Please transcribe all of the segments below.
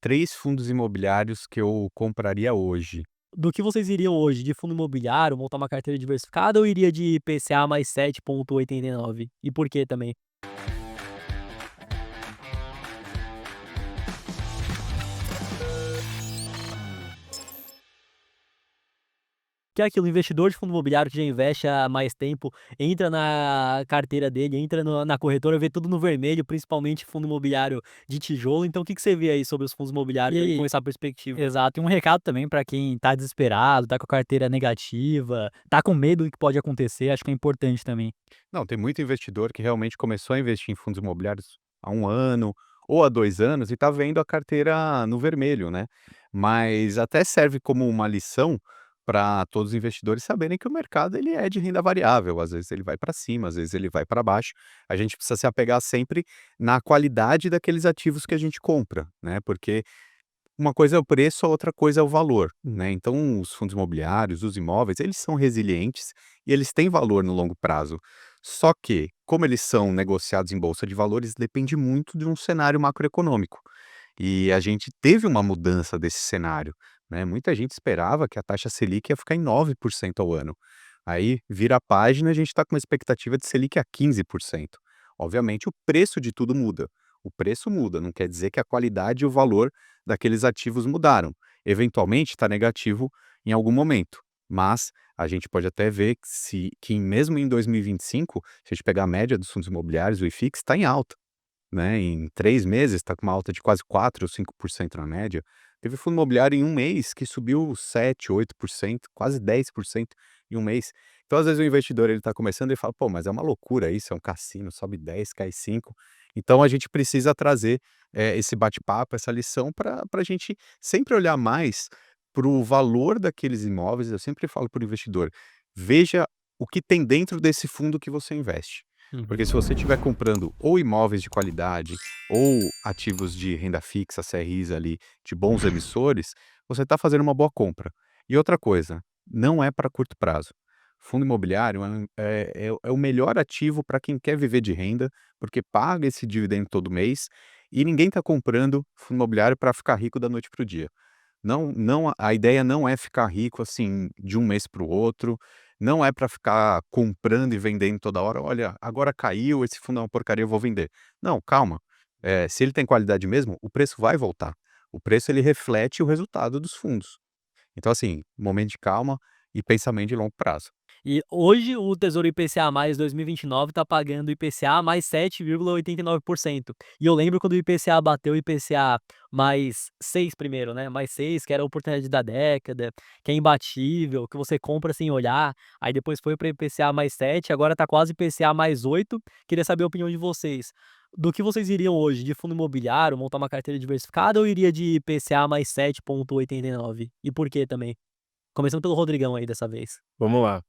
3 fundos imobiliários que eu compraria hoje. Do que vocês iriam hoje? De fundo imobiliário, montar uma carteira diversificada ou iria de IPCA mais 7,89? E por quê também? Que é aquilo, o investidor de fundo imobiliário que já investe há mais tempo, entra na carteira dele, entra na corretora, vê tudo no vermelho, principalmente fundo imobiliário de tijolo. Então o que que você vê aí sobre os fundos imobiliários E aí aí com essa perspectiva? exato. E um recado também para quem tá desesperado, tá com a carteira negativa, tá com medo do que pode acontecer, acho que é importante também. Não, tem muito investidor que realmente começou a investir em fundos imobiliários há 1 ano ou há 2 anos e está vendo a carteira no vermelho, né. Mas até serve como uma lição para todos os investidores saberem que o mercado ele é de renda variável, às vezes ele vai para cima, às vezes ele vai para baixo. A gente precisa se apegar sempre na qualidade daqueles ativos que a gente compra, né, porque uma coisa é o preço, a outra coisa é o valor, né. Então os fundos imobiliários, os imóveis, eles são resilientes e eles têm valor no longo prazo. Só que, como eles são negociados em bolsa de valores, depende muito de um cenário macroeconômico. E a gente teve uma mudança desse cenário, né. Muita gente esperava que a taxa Selic ia ficar em 9% ao ano. Aí vira a página, a gente está com uma expectativa de Selic a 15%. Obviamente o preço de tudo muda. O preço muda, não quer dizer que a qualidade e o valor daqueles ativos mudaram. Eventualmente está negativo em algum momento, mas a gente pode até ver que mesmo em 2025, se a gente pegar a média dos fundos imobiliários, o IFIX está em alta, né, em 3 meses está com uma alta de quase 4 ou 5% na média. Teve fundo imobiliário em 1 mês que subiu 7, 8%, quase 10% em 1 mês. Então, às vezes, o investidor ele está começando e fala: "Pô, mas é uma loucura isso, é um cassino, sobe 10, cai 5". Então a gente precisa trazer, esse bate-papo, essa lição para a gente sempre olhar mais para o valor daqueles imóveis. Eu sempre falo para o investidor: "Veja o que tem dentro desse fundo que você investe". Porque Uhum. se você estiver comprando ou imóveis de qualidade, ou ativos de renda fixa, CRIs ali, de bons emissores, você está fazendo uma boa compra. E outra coisa, não é para curto prazo. Fundo imobiliário é o melhor ativo para quem quer viver de renda, porque paga esse dividendo todo mês, e ninguém está comprando fundo imobiliário para ficar rico da noite para o dia. Não, a ideia não é ficar rico, assim, de um mês para o outro, não é para ficar comprando e vendendo toda hora: "Olha, agora caiu, esse fundo é uma porcaria, eu vou vender". Não, calma, se ele tem qualidade mesmo, o preço vai voltar. O preço ele reflete o resultado dos fundos. Então, assim, momento de calma e pensamento de longo prazo. E hoje o Tesouro IPCA mais 2029 está pagando IPCA mais 7,89%. E eu lembro quando o IPCA bateu o IPCA mais 6 primeiro, né, mais 6 que era a oportunidade da década, que é imbatível, que você compra sem olhar, aí depois foi para IPCA mais 7, agora tá quase IPCA mais 8. Queria saber a opinião de vocês. Do que vocês iriam hoje? De fundo imobiliário, montar uma carteira diversificada ou iria de IPCA mais 7,89? E por quê também? Começando pelo Rodrigão aí dessa vez. Vamos lá.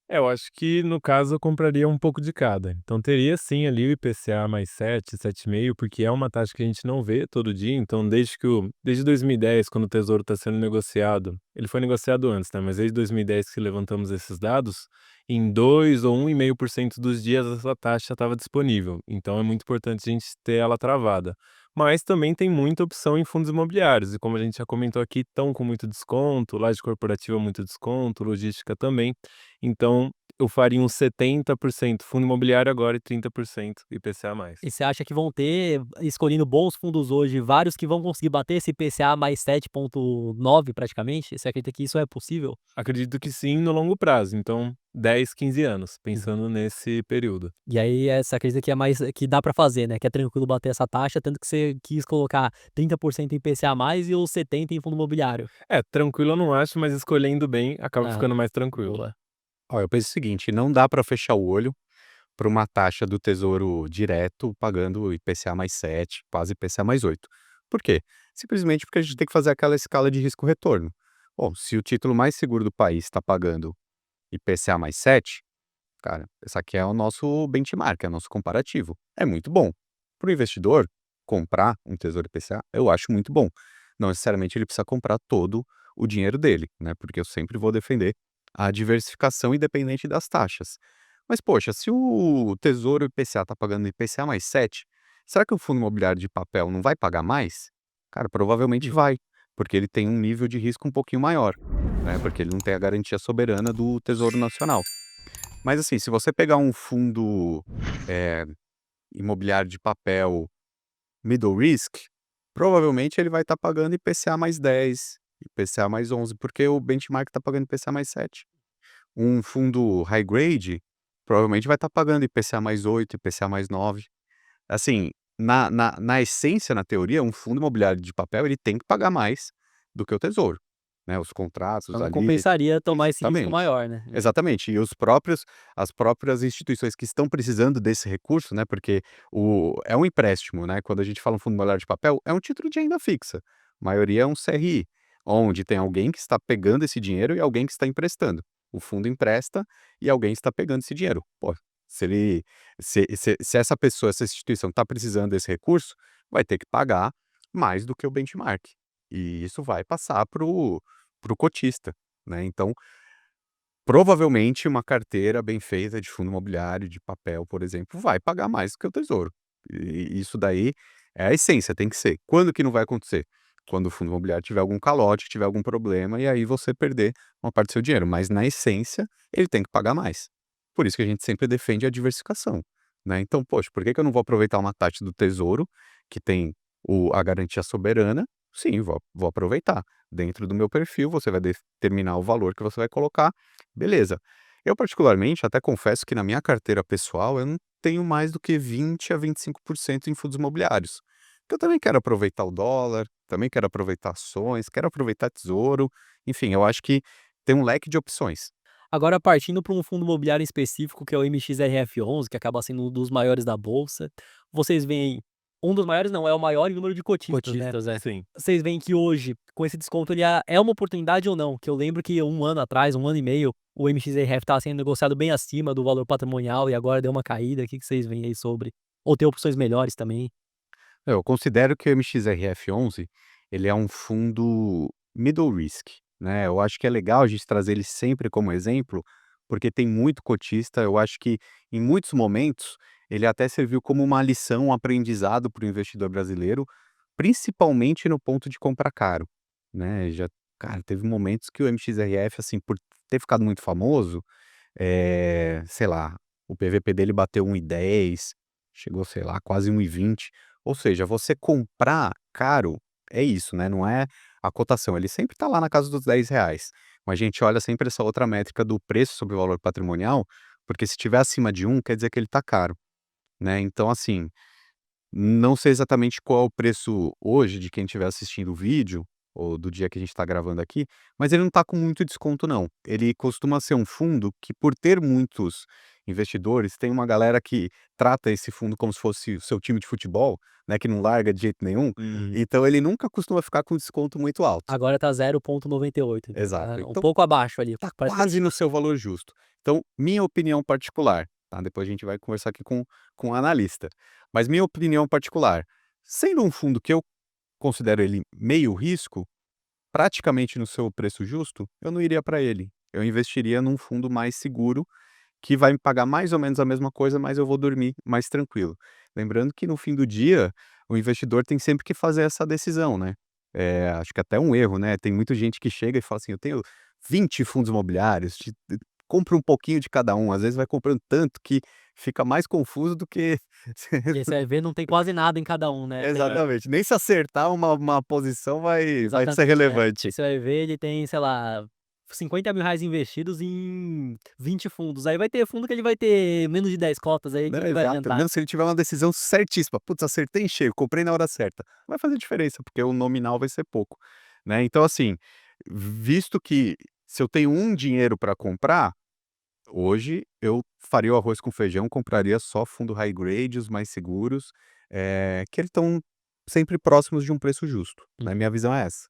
Eu acho que no caso eu compraria um pouco de cada. Então teria sim ali o IPCA mais 7, 7,5, porque é uma taxa que a gente não vê todo dia. Então desde 2010, quando o Tesouro está sendo negociado, ele foi negociado antes, né? Mas desde 2010 que levantamos esses dados, em 2 ou 1,5% dos dias essa taxa estava disponível. Então é muito importante a gente ter ela travada. Mas também tem muita opção em fundos imobiliários. E como a gente já comentou aqui, estão com muito desconto, laje corporativa muito desconto, logística também. Então, eu faria uns 70% fundo imobiliário agora e 30% IPCA+. E você acha que vão ter, escolhendo bons fundos hoje, vários que vão conseguir bater esse IPCA mais 7,9 praticamente? Você acredita que isso é possível? Acredito que sim, no longo prazo, então 10, 15 anos, Uhum. pensando nesse período. E aí, você acredita que é mais que dá pra fazer, né, que é tranquilo bater essa taxa, tanto que você quis colocar 30% em IPCA mais e os 70 em fundo imobiliário. É, tranquilo eu não acho, mas escolhendo bem acaba Ah, ficando mais tranquilo. boa. Ó, eu penso o seguinte: não dá para fechar o olho para uma taxa do Tesouro direto pagando IPCA mais 7, quase IPCA mais 8. Por quê? Simplesmente porque a gente tem que fazer aquela escala de risco-retorno. Bom, se o título mais seguro do país está pagando IPCA mais 7, cara, esse aqui é o nosso benchmark, é o nosso comparativo. É muito bom. Para o investidor, comprar um Tesouro IPCA, eu acho muito bom. Não necessariamente ele precisa comprar todo o dinheiro dele, né? Porque eu sempre vou defender a diversificação independente das taxas. Mas, poxa, se o Tesouro IPCA está pagando IPCA mais 7, será que o fundo imobiliário de papel não vai pagar mais? Cara, provavelmente vai, porque ele tem um nível de risco um pouquinho maior, né, porque ele não tem a garantia soberana do Tesouro Nacional. Mas assim, se você pegar um fundo, eh, imobiliário de papel middle risk, provavelmente ele vai estar pagando IPCA mais 10, IPCA mais 11, porque o benchmark está pagando IPCA mais 7. Um fundo high grade, provavelmente vai estar pagando IPCA mais 8, IPCA mais 9. Assim, na essência, na teoria, um fundo imobiliário de papel, ele tem que pagar mais do que o tesouro, né, os contratos Então ali compensaria tomar esse risco exatamente, maior, né. exatamente. E as próprias instituições que estão precisando desse recurso, né, porque é um empréstimo, né, quando a gente fala um fundo imobiliário de papel, é um título de renda fixa. A maioria é um CRI, onde tem alguém que está pegando esse dinheiro e alguém que está emprestando. O fundo empresta e alguém está pegando esse dinheiro. Pô, se ele se essa pessoa, essa instituição está precisando desse recurso, vai ter que pagar mais do que o benchmark. E isso vai passar para o cotista, né. Então, provavelmente uma carteira bem feita de fundo imobiliário de papel, por exemplo, vai pagar mais do que o tesouro. E isso daí é a essência, tem que ser. Quando que não vai acontecer? Quando o fundo imobiliário tiver algum calote, tiver algum problema, e aí você perder uma parte do seu dinheiro. Mas na essência, ele tem que pagar mais. Por isso que a gente sempre defende a diversificação, né. Então, poxa, por que que eu não vou aproveitar uma taxa do tesouro, que tem a garantia soberana? Sim, vou aproveitar. Dentro do meu perfil, você vai determinar o valor que você vai colocar, beleza. Eu particularmente, até confesso que na minha carteira pessoal, eu não tenho mais do que 20 a 25% em fundos imobiliários. Porque eu também quero aproveitar o dólar, também quero aproveitar ações, quero aproveitar tesouro, enfim, eu acho que tem um leque de opções. Agora partindo para um fundo imobiliário específico, que é o MXRF11, que acaba sendo um dos maiores da bolsa, vocês veem um dos maiores não, é o maior em número de cotistas, né. Cotistas, é. Sim. Vocês veem que hoje, com esse desconto, ele é uma oportunidade ou não? Que eu lembro que 1 ano atrás, 1 ano e meio, o MXRF estava sendo negociado bem acima do valor patrimonial e agora deu uma caída. O que que vocês veem aí sobre? Ou tem opções melhores também? Eu considero que o MXRF11, ele é um fundo middle risk, né, eu acho que é legal a gente trazer ele sempre como exemplo, porque tem muito cotista, eu acho que em muitos momentos, ele até serviu como uma lição, um aprendizado para o investidor brasileiro, principalmente no ponto de comprar caro, né, cara, teve momentos que o MXRF, assim, por ter ficado muito famoso, sei lá, o PVP dele bateu 1,10, chegou, sei lá, quase 1,20. Ou seja, você comprar caro é isso, né, não é a cotação, ele sempre está lá na casa dos R$ 10, mas a gente olha sempre essa outra métrica do preço sobre o valor patrimonial, porque se estiver acima de 1, quer dizer que ele está caro, né. Então assim, não sei exatamente qual é o preço hoje de quem estiver assistindo o vídeo, ou do dia que a gente está gravando aqui, mas ele não está com muito desconto não. Ele costuma ser um fundo que, por ter muitos investidores, tem uma galera que trata esse fundo como se fosse o seu time de futebol, né, que não larga de jeito nenhum, então ele nunca costuma ficar com desconto muito alto. Agora tá 0,98, então Exato, tá um então pouco abaixo ali. tá Parece quase no seu valor justo. Então, minha opinião particular, tá, depois a gente vai conversar aqui com o analista, mas minha opinião particular, sendo um fundo que eu considero ele meio risco, praticamente no seu preço justo, eu não iria para ele. Eu investiria num fundo mais seguro, que vai me pagar mais ou menos a mesma coisa, mas eu vou dormir mais tranquilo. Lembrando que no fim do dia, o investidor tem sempre que fazer essa decisão, né. Acho que até um erro, né, tem muita gente que chega e fala assim: "Eu tenho 20 fundos imobiliários, compra um pouquinho de cada um", às vezes vai comprando tanto que fica mais confuso do que e aí você vai ver, não tem quase nada em cada um, né. Tem exatamente, nem se acertar uma posição vai ser exatamente, é. relevante. Você vai ver, ele tem, sei lá, R$ 50.000 investidos em 20 fundos. Aí vai ter fundo que ele vai ter menos de 10 cotas, aí o que Não, que vai exato. adiantar? Mesmo se ele tiver uma decisão certíssima, "Putz, acertei em cheio, comprei na hora certa", vai fazer diferença, porque o nominal vai ser pouco, né. Então assim, visto que se eu tenho um dinheiro para comprar, hoje eu faria o arroz com feijão, compraria só fundo high grade, os mais seguros, que eles estão sempre próximos de um preço justo, né, minha visão é essa.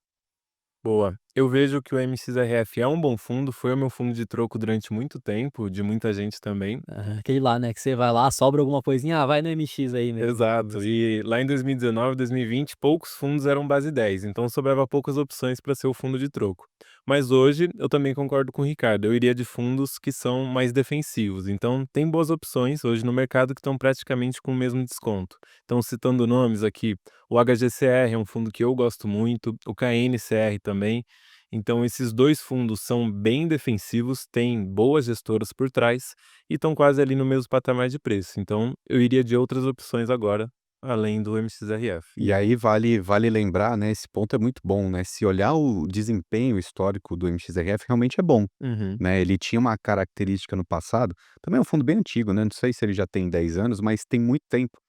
Boa. Eu vejo que o MXRF é um bom fundo, foi o meu fundo de troco durante muito tempo, de muita gente também. Aham, aquele lá, né, que você vai lá, sobra alguma coisinha, vai no MX aí mesmo. Exato. E lá em 2019, 2020, poucos fundos eram base 10, então sobrava poucas opções para ser o fundo de troco. Mas hoje eu também concordo com o Ricardo, eu iria de fundos que são mais defensivos. Então tem boas opções hoje no mercado que estão praticamente com o mesmo desconto. Então citando nomes aqui, o HGCR é um fundo que eu gosto muito, o KNCR também. Então esses 2 fundos são bem defensivos, têm boas gestoras por trás e estão quase ali no mesmo patamar de preço. Então eu iria de outras opções agora, além do MXRF. E aí vale lembrar, né, esse ponto é muito bom, né, se olhar o desempenho histórico do MXRF realmente é bom, Uhum. né, ele tinha uma característica no passado, também é um fundo bem antigo, né, não sei se ele já tem 10 anos, mas tem muito tempo.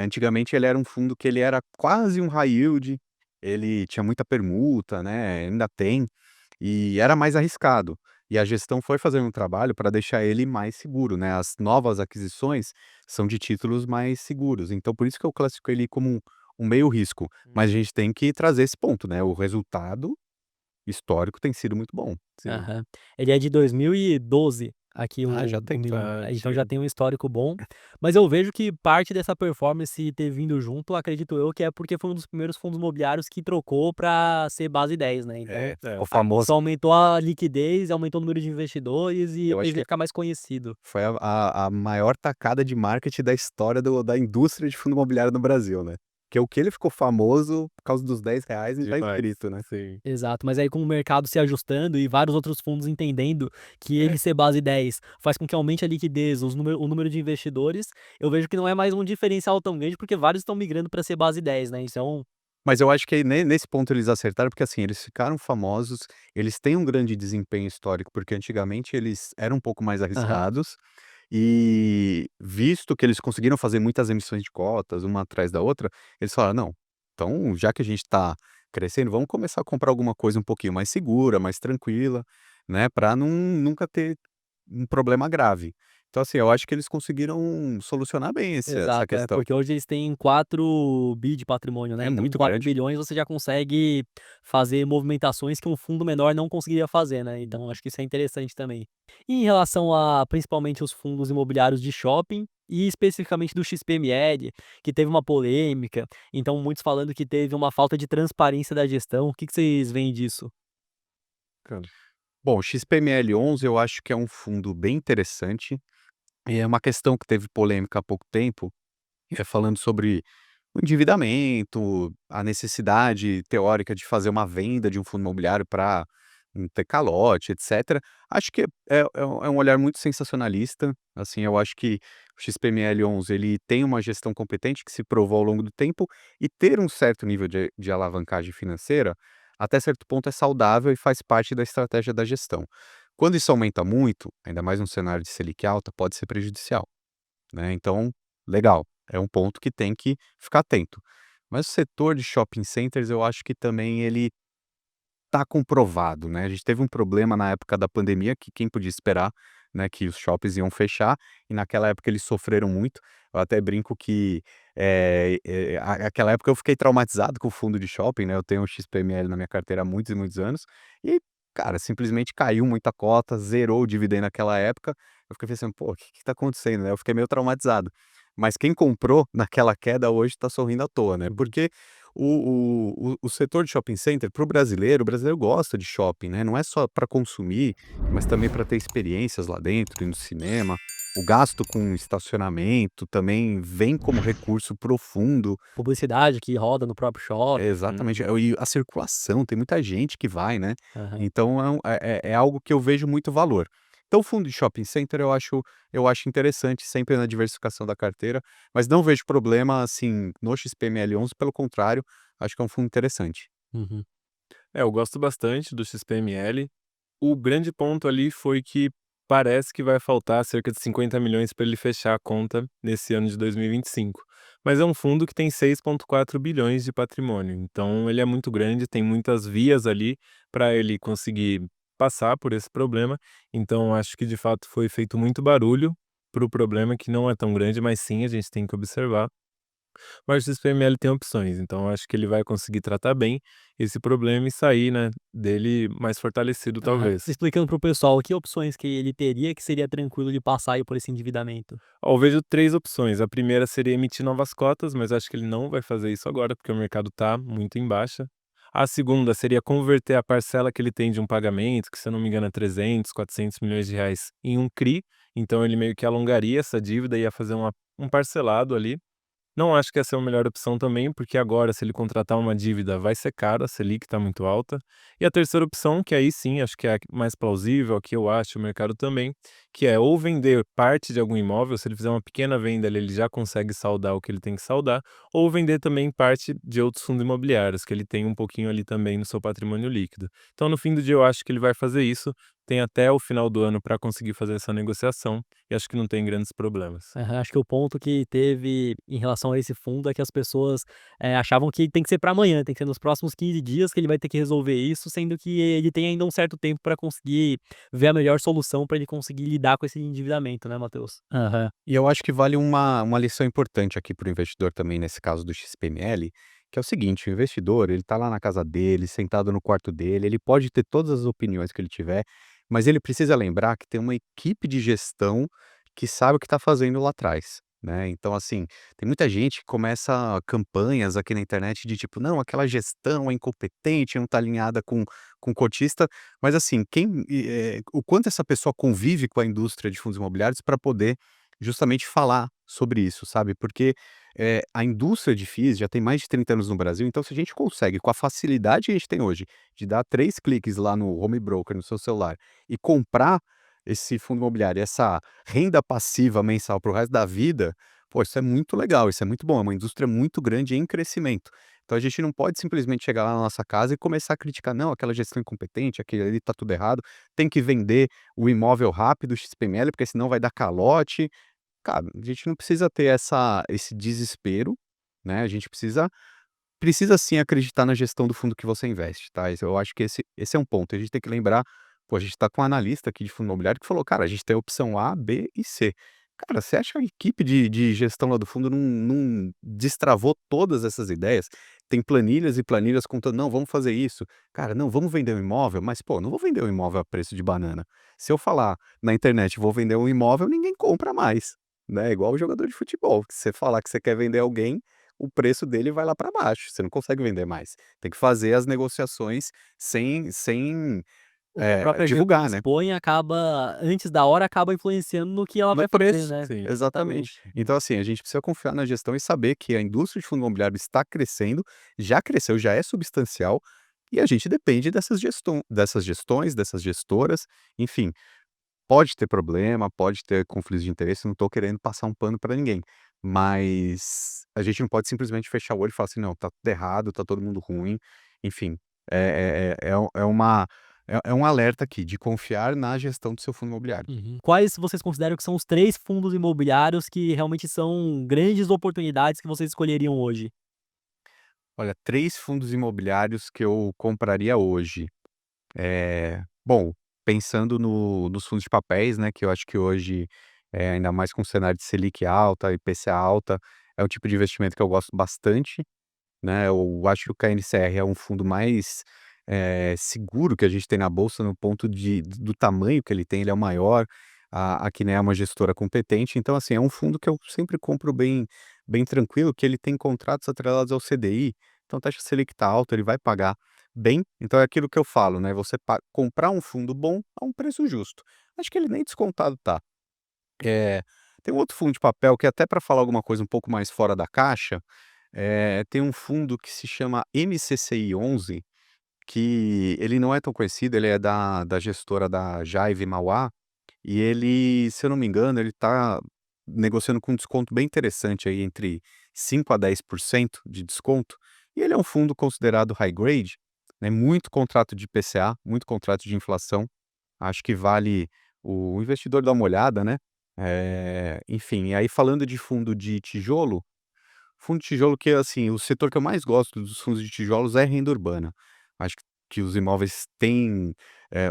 Antigamente ele era um fundo que ele era quase um high yield, ele tinha muita permuta, né, ainda tem, e era mais arriscado. E a gestão foi fazendo um trabalho para deixar ele mais seguro, né, as novas aquisições são de títulos mais seguros, então por isso que eu classifico ele como um meio risco, mas a gente tem que trazer esse ponto, né, o resultado histórico tem sido muito bom. Sim. Aham. Ele é de 2012, aqui Ah, o já tem tempo. então já Antigo. tem um histórico bom, mas eu vejo que parte dessa performance ter vindo junto, acredito eu, que é porque foi um dos primeiros fundos imobiliários que trocou para ser base 10, né, então, É. O famoso isso aumentou a liquidez, aumentou o número de investidores e eu fez acho ele que ficar mais conhecido. foi a maior tacada de marketing da história da indústria de fundo imobiliário no Brasil, né. Que o que ele ficou famoso por causa dos R$ 10 e tá Demais. escrito, né. Sim. Exato, mas aí com o mercado se ajustando e vários outros fundos entendendo que ele ser base 10 faz com que aumente a liquidez, o número de investidores, eu vejo que não é mais um diferencial tão grande, porque vários estão migrando para ser base 10, né, então Mas eu acho que nesse ponto eles acertaram, porque assim, eles ficaram famosos, eles têm um grande desempenho histórico, porque antigamente eles eram um pouco mais aham. arriscados, e visto que eles conseguiram fazer muitas emissões de cotas, uma atrás da outra, eles falaram: "Não, então já que a gente está crescendo, vamos começar a comprar alguma coisa um pouquinho mais segura, mais tranquila, né, para nunca ter um problema grave". Então assim, eu acho que eles conseguiram solucionar bem essa Exato, questão. porque hoje eles têm 4 bi de patrimônio, né, É então com muito 4 bilhões você já consegue fazer movimentações que um fundo menor não conseguiria fazer, né, então acho que isso é interessante também. E em relação a principalmente os fundos imobiliários de shopping e especificamente do XPML, que teve uma polêmica, então muitos falando que teve uma falta de transparência da gestão, o que que vocês veem disso? Cara. Bom, o XPML11 eu acho que é um fundo bem interessante, e é uma questão que teve polêmica há pouco tempo, falando sobre o endividamento, a necessidade teórica de fazer uma venda de um fundo imobiliário para ter calote, etcétera. Acho que é um olhar muito sensacionalista, assim, eu acho que o XPML11 ele tem uma gestão competente que se provou ao longo do tempo, e ter um certo nível de alavancagem financeira, até certo ponto é saudável e faz parte da estratégia da gestão. Quando isso aumenta muito, ainda mais num cenário de Selic alta, pode ser prejudicial, né, então, legal, é um ponto que tem que ficar atento. Mas o setor de shopping centers eu acho que também ele tá comprovado, né, a gente teve um problema na época da pandemia que quem podia esperar, né, que os shoppings iam fechar, e naquela época eles sofreram muito. Eu até brinco que, aquela época eu fiquei traumatizado com o fundo de shopping, né, eu tenho o XPML na minha carteira há muitos e muitos anos, e, cara, simplesmente caiu muita cota, zerou o dividendo naquela época, eu fiquei pensando: "Pô, o que que tá acontecendo?", né, eu fiquei meio traumatizado. Mas quem comprou naquela queda hoje tá sorrindo à toa, né, Uhum. porque o setor de shopping center para o brasileiro gosta de shopping, né, não é só para consumir, mas também para ter experiências lá dentro, ir no cinema. O gasto com estacionamento também vem como recurso profundo. Publicidade que roda no próprio shopping. Exatamente, Uhum. e a circulação, tem muita gente que vai, né, Aham. então é algo que eu vejo muito valor. Então o fundo de shopping center eu acho interessante sempre na diversificação da carteira, mas não vejo problema, assim, no XPML11, pelo contrário, acho que é um fundo interessante. Uhum. Eu gosto bastante do XPML. O grande ponto ali foi que parece que vai faltar cerca de 50 milhões para ele fechar a conta nesse ano de 2025. Mas é um fundo que tem 6,4 bilhões de patrimônio, então ele é muito grande, tem muitas vias ali para ele conseguir passar por esse problema. Então acho que de fato foi feito muito barulho para o problema que não é tão grande, mas sim a gente tem que observar. Mas o XPML tem opções, então eu acho que ele vai conseguir tratar bem esse problema e sair, né, dele mais fortalecido Aham. talvez. Explicando para o pessoal, que opções que ele teria que seria tranquilo de passar aí por esse endividamento? Ó, eu vejo 3 opções, a primeira seria emitir novas cotas, mas acho que ele não vai fazer isso agora, porque o mercado está muito em baixa. A segunda seria converter a parcela que ele tem de um pagamento, que se eu não me engano é 300, 400 milhões de reais, em um CRI. Então ele meio que alongaria essa dívida e ia fazer um parcelado ali. Não acho que essa é a melhor opção também, porque agora, se ele contratar uma dívida, vai ser caro, a Selic está muito alta. E a terceira opção, que aí sim, acho que é a mais plausível, aqui eu acho, o mercado também, que é ou vender parte de algum imóvel, se ele fizer uma pequena venda ali, ele já consegue saldar o que ele tem que saldar, ou vender também parte de outros fundos imobiliários, que ele tem um pouquinho ali também no seu patrimônio líquido. Então, no fim do dia, eu acho que ele vai fazer isso, tem até o final do ano para conseguir fazer essa negociação, e acho que não tem grandes problemas. Aham, acho que o ponto que teve em relação a esse fundo é que as pessoas, achavam que tem que ser para amanhã, tem que ser nos próximos 15 dias que ele vai ter que resolver isso, sendo que ele tem ainda um certo tempo para conseguir ver a melhor solução para ele conseguir lidar com esse endividamento, né, Matheus? Aham. E eu acho que vale uma lição importante aqui para o investidor também nesse caso do XPML, que é o seguinte, o investidor, ele está lá na casa dele, sentado no quarto dele, ele pode ter todas as opiniões que ele tiver, mas ele precisa lembrar que tem uma equipe de gestão que sabe o que está fazendo lá atrás, né? Então, assim, tem muita gente que começa campanhas aqui na internet de tipo, não, aquela gestão é incompetente, não está alinhada com o cotista, mas assim, o quanto essa pessoa convive com a indústria de fundos imobiliários para poder justamente falar sobre isso, sabe, porque, a indústria de FIIs já tem mais de 30 anos no Brasil, então se a gente consegue, com a facilidade que a gente tem hoje, de dar 3 cliques lá no home broker, no seu celular, e comprar esse fundo imobiliário, essa renda passiva mensal para o resto da vida, pô, isso é muito legal, isso é muito bom, é uma indústria muito grande em crescimento. Então a gente não pode simplesmente chegar lá na nossa casa e começar a criticar: "Não, aquela gestão incompetente, aquele ali tá tudo errado, tem que vender o imóvel rápido, XPML, porque senão vai dar calote". Cara, a gente não precisa ter esse desespero, né, a gente precisa sim acreditar na gestão do fundo que você investe, tá. Eu acho que esse é um ponto, a gente tem que lembrar, pô, a gente tá com um analista aqui de fundo imobiliário que falou: "Cara, a gente tem a opção A, B e C". Cara, você acha que a equipe de gestão lá do fundo não destravou todas essas ideias? Tem planilhas e planilhas contando: "Não, vamos fazer isso". Cara, não, vamos vender um imóvel, mas pô, não vou vender um imóvel a preço de banana. Se eu falar na internet: "Vou vender um imóvel", ninguém compra mais, né, igual o jogador de futebol, que você falar que você quer vender alguém, o preço dele vai lá para baixo, você não consegue vender mais. Tem que fazer as negociações sem, O próprio exemplo que divulgar, né. expõe acaba antes da hora, acaba influenciando no que ela No vai fazer, preço, né. Sim. exatamente. Exatamente. Então, assim, a gente precisa confiar na gestão e saber que a indústria de fundo imobiliário está crescendo, já cresceu, já é substancial, e a gente depende dessas gestões, dessas gestoras, enfim, pode ter problema, pode ter conflitos de interesse, não estou querendo passar um pano para ninguém, mas a gente não pode simplesmente fechar o olho e falar assim: "Não, tá tudo errado, tá todo mundo ruim", enfim, é um alerta aqui de confiar na gestão do seu fundo imobiliário. Uhum. Quais vocês consideram que são os 3 fundos imobiliários que realmente são grandes oportunidades que vocês escolheriam hoje? Olha, 3 fundos imobiliários que eu compraria hoje. Bom, pensando nos fundos de papéis, né, que eu acho que hoje, ainda mais com o cenário de Selic alta, IPCA alta, é um tipo de investimento que eu gosto bastante, né. Eu acho que o KNCR é um fundo mais, seguro que a gente tem na bolsa no ponto do tamanho que ele tem, ele é o maior, a Kinea é uma gestora competente, então, assim, é um fundo que eu sempre compro bem tranquilo, que ele tem contratos atrelados ao CDI, então a taxa Selic está alta, ele vai pagar bem, então é aquilo que eu falo, né, você comprar um fundo bom a um preço justo. Acho que ele nem descontado tá. Eh, Tem um outro fundo de papel que até para falar alguma coisa um pouco mais fora da caixa, tem um fundo que se chama MCCI11, que ele não é tão conhecido, ele é da gestora da Jaive Mauá, e ele, se eu não me engano, ele está negociando com um desconto bem interessante aí entre 5 a 10% de desconto, e ele é um fundo considerado high grade, né, muito contrato de IPCA, muito contrato de inflação, acho que vale o investidor dar uma olhada, né. Enfim, e aí falando de fundo de tijolo que, assim, o setor que eu mais gosto dos fundos de tijolos é renda urbana. Acho que os imóveis têm,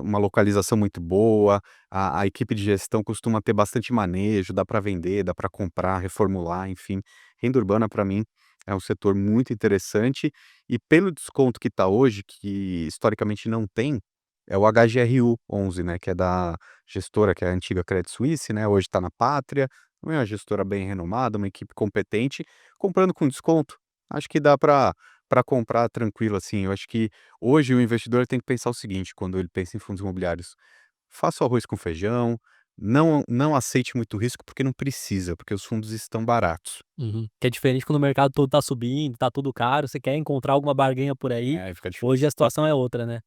uma localização muito boa, a equipe de gestão costuma ter bastante manejo, dá para vender, dá para comprar, reformular, enfim. Renda urbana para mim é um setor muito interessante e pelo desconto que está hoje, que historicamente não tem, é o HGRU 11, né, que é da gestora que é a antiga Credit Suisse, né, hoje está na Pátria, também é uma gestora bem renomada, uma equipe competente, comprando com desconto, acho que dá para para comprar tranquilo, assim. Eu acho que hoje o investidor tem que pensar o seguinte, quando ele pensa em fundos imobiliários: faça o arroz com feijão, não aceite muito risco, porque não precisa, porque os fundos estão baratos. Uhum. Que é diferente quando o mercado todo tá subindo, tá tudo caro, você quer encontrar alguma barganha por aí, Aí fica difícil. hoje a situação é outra, né.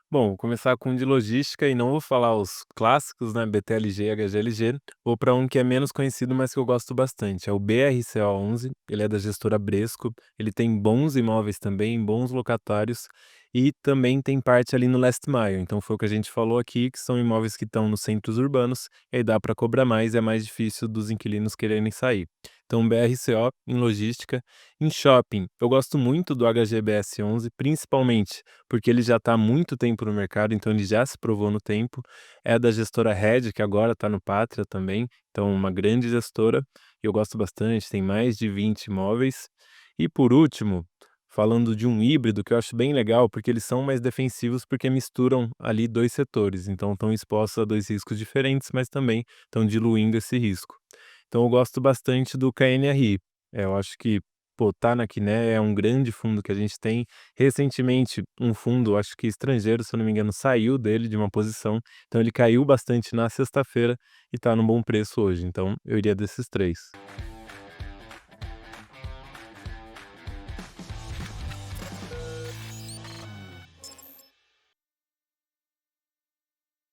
Bom, vou começar com um de logística e não vou falar os clássicos, né, BTLG e HGLG. Vou para um que é menos conhecido, mas que eu gosto bastante. É o BRCO11, ele é da gestora Bresco, ele tem bons imóveis também, bons locatários e também tem parte ali no last mile. Então foi o que a gente falou aqui, que são imóveis que estão nos centros urbanos, e aí dá para cobrar mais, é mais difícil dos inquilinos quererem sair. Então BRCO em logística. Em shopping, eu gosto muito do HGBS11, principalmente porque ele já está há muito tempo no mercado, então ele já se provou no tempo. É da gestora Red, que agora está no Pátria também, então uma grande gestora, e eu gosto bastante, tem mais de 20 imóveis. E por último, falando de um híbrido que eu acho bem legal, porque eles são mais defensivos, porque misturam ali 2 setores, então estão expostos a 2 riscos diferentes, mas também estão diluindo esse risco. Então eu gosto bastante do KNRI. Eu acho que, pô, tá na Quiné, é um grande fundo que a gente tem. Recentemente, um fundo, acho que estrangeiro, se eu não me engano, saiu dele de uma posição, então ele caiu bastante na sexta-feira e tá num bom preço hoje, então eu iria desses 3.